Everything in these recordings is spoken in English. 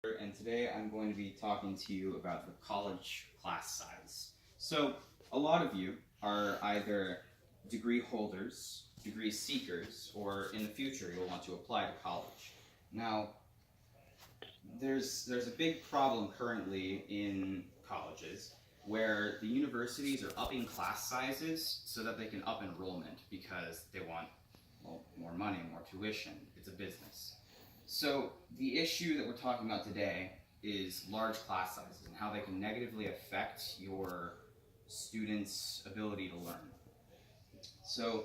And today I'm going to be talking to you about the college class size. So, a lot of you are either degree holders, degree seekers, or in the future you'll want to apply to college. Now, there's a big problem currently in colleges where the universities are upping class sizes so that they can up enrollment because they want more money, more tuition. It's a business. So the issue that we're talking about today is large class sizes and how they can negatively affect your students' ability to learn. So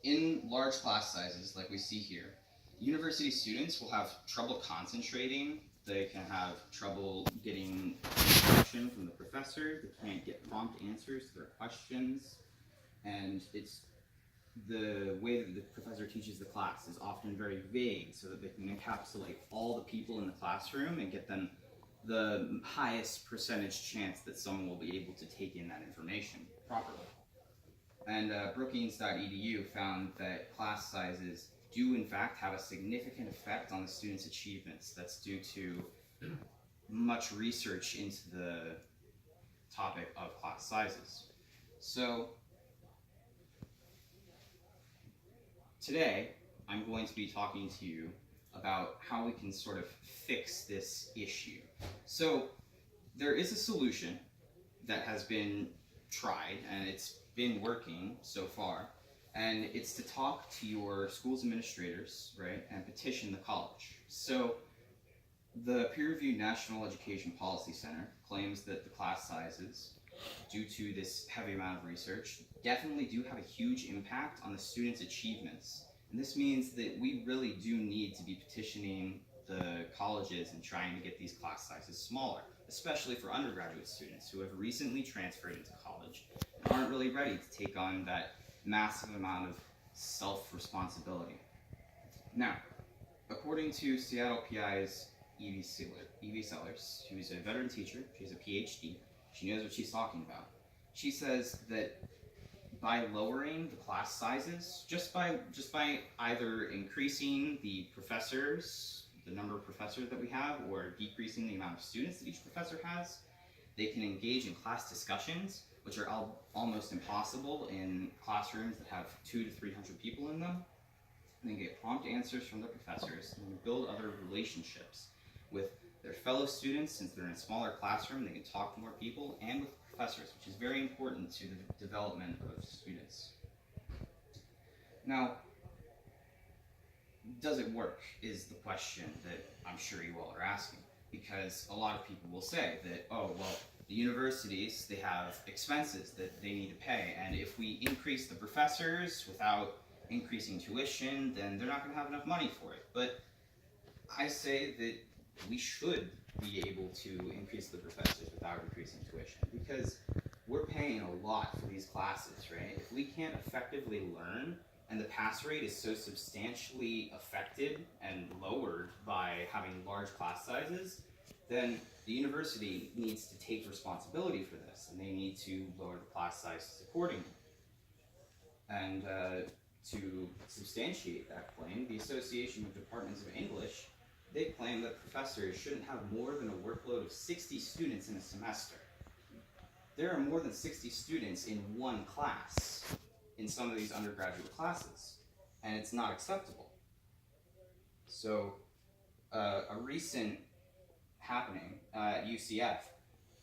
in large class sizes, like we see here, university students will have trouble concentrating. They can have trouble getting instruction from the professor. They can't get prompt answers to their questions. And it's the way that the professor teaches the class is often very vague so that they can encapsulate all the people in the classroom and get them the highest percentage chance that someone will be able to take in that information properly. And Brookings.edu found that class sizes do in fact have a significant effect on the students' achievements. That's due to much research into the topic of class sizes. So today, I'm going to be talking to you about how we can sort of fix this issue. So there is a solution that has been tried, and it's been working so far, and it's to talk to your school's administrators, right, and petition the college. So the peer-reviewed National Education Policy Center claims that the class sizes, due to this heavy amount of research, definitely do have a huge impact on the students' achievements. And this means that we really do need to be petitioning the colleges and trying to get these class sizes smaller, especially for undergraduate students who have recently transferred into college and aren't really ready to take on that massive amount of self-responsibility. Now, according to Seattle PI's Evie Sellers, who's a veteran teacher, she's a PhD, she knows what she's talking about. She says that by lowering the class sizes, just by either increasing the professors, the number of professors that we have, or decreasing the amount of students that each professor has, they can engage in class discussions, which are almost impossible in classrooms that have 200 to 300 people in them. And they get prompt answers from the professors and build other relationships with their fellow students. Since they're in a smaller classroom, they can talk to more people, and with professors, which is very important to the development of students. Now, does it work is the question that I'm sure you all are asking, because a lot of people will say that, oh, well, the universities, they have expenses that they need to pay, and if we increase the professors without increasing tuition, then they're not going to have enough money for it. But I say that we should be able to increase the professors without increasing tuition, because we're paying a lot for these classes, right? If we can't effectively learn, and the pass rate is so substantially affected and lowered by having large class sizes, then the university needs to take responsibility for this, and they need to lower the class sizes accordingly. And to substantiate that claim, the Association of Departments of English, they claim that professors shouldn't have more than a workload of 60 students in a semester. There are more than 60 students in one class in some of these undergraduate classes, and it's not acceptable. So a recent happening at UCF,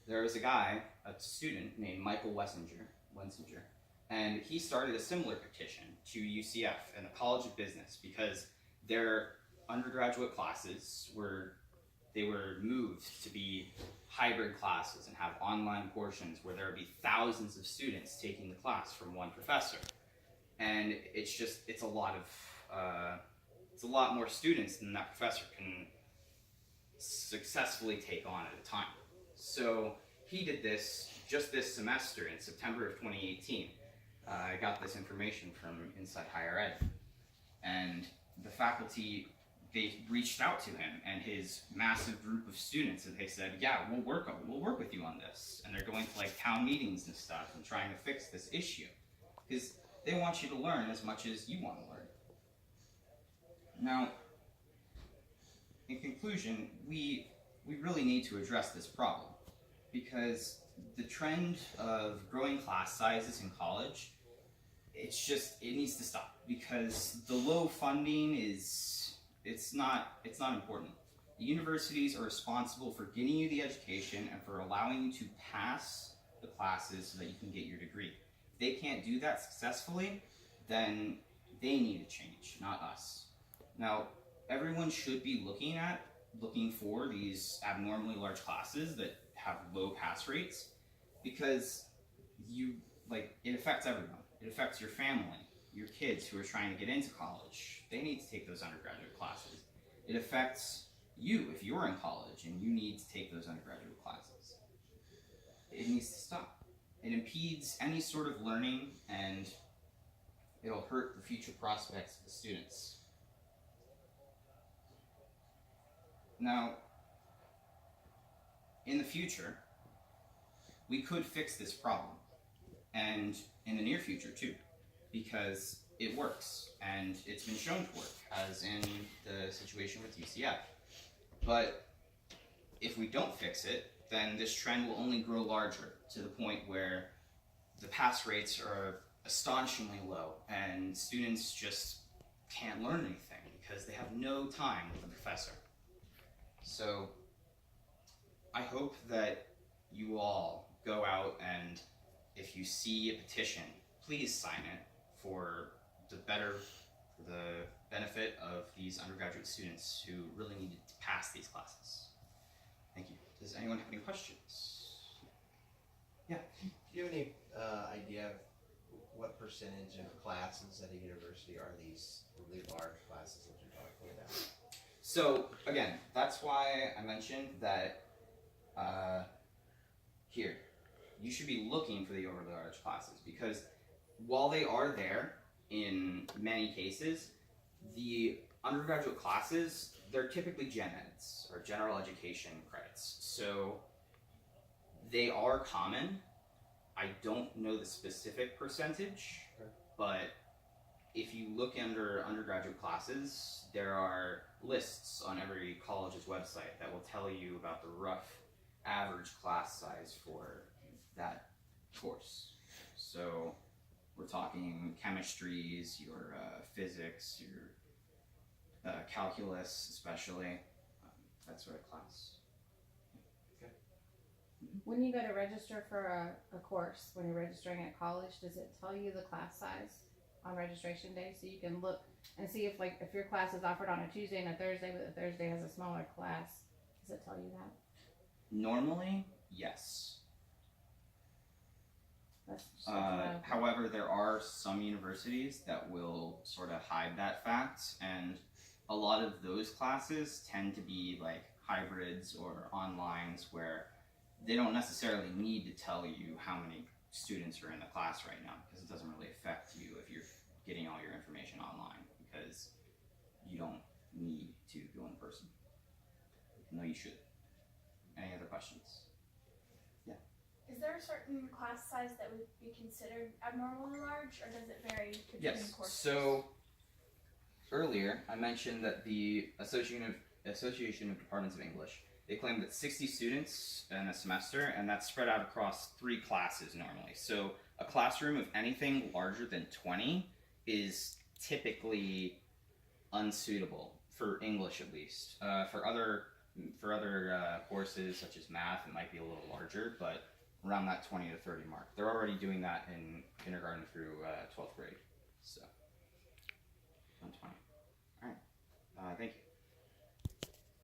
there was a student named Michael Wensinger, and he started a similar petition to UCF and the College of Business because their undergraduate classes were moved to be hybrid classes and have online portions where there would be thousands of students taking the class from one professor. And it's a lot more students than that professor can successfully take on at a time. So he did this just this semester in September of 2018. I got this information from Inside Higher Ed. And the faculty, they reached out to him and his massive group of students, and they said, yeah, we'll work with you on this. And they're going to like town meetings and stuff and trying to fix this issue, because they want you to learn as much as you want to learn. Now, in conclusion, we we really need to address this problem, because the trend of growing class sizes in college, it needs to stop, because the low funding it's not important. The universities are responsible for getting you the education and for allowing you to pass the classes so that you can get your degree. If they can't do that successfully, then they need to change, not us. Now, everyone should be looking for these abnormally large classes that have low pass rates, because it affects everyone. It affects your family, your kids who are trying to get into college. They need to take those undergraduate classes. It affects you if you're in college and you need to take those undergraduate classes. It needs to stop. It impedes any sort of learning, and it'll hurt the future prospects of the students. Now, in the future, we could fix this problem, and in the near future too, because it works, and it's been shown to work, as in the situation with UCF. But if we don't fix it, then this trend will only grow larger, to the point where the pass rates are astonishingly low, and students just can't learn anything because they have no time with the professor. So I hope that you all go out, and if you see a petition, please sign it for the benefit of these undergraduate students who really need to pass these classes. Thank you. Does anyone have any questions? Yeah. Do you have any idea of what percentage of classes at a university are these really large classes that you're talking about? So again, that's why I mentioned that here, you should be looking for the overly large classes, because while they are there in many cases, the undergraduate classes, they're typically gen eds, or general education credits. So they are common. I don't know the specific percentage, but if you look under undergraduate classes, there are lists on every college's website that will tell you about the rough average class size for that course. So we're talking chemistries, your physics, your calculus, especially that sort of class. Okay. When you go to register for a course, when you're registering at college, does it tell you the class size on registration day, so you can look and see if your class is offered on a Tuesday and a Thursday, but the Thursday has a smaller class? Does it tell you that? Normally, yes. That's However, there are some universities that will sort of hide that fact, and a lot of those classes tend to be like hybrids or onlines, where they don't necessarily need to tell you how many students are in the class right now, because it doesn't really affect you if you're getting all your information online, because you don't need to go in person. No, you should. Any other questions? Yeah. Is there a certain class size that would be considered abnormally large, or does it vary between Yes. courses? So earlier I mentioned that the Association of Departments of English, they claim that 60 students in a semester, and that's spread out across 3 classes normally. So a classroom of anything larger than 20 is typically unsuitable for English, at least. For other courses such as math, it might be a little larger, but around that 20 to 30 mark. They're already doing that in kindergarten through 12th grade. So.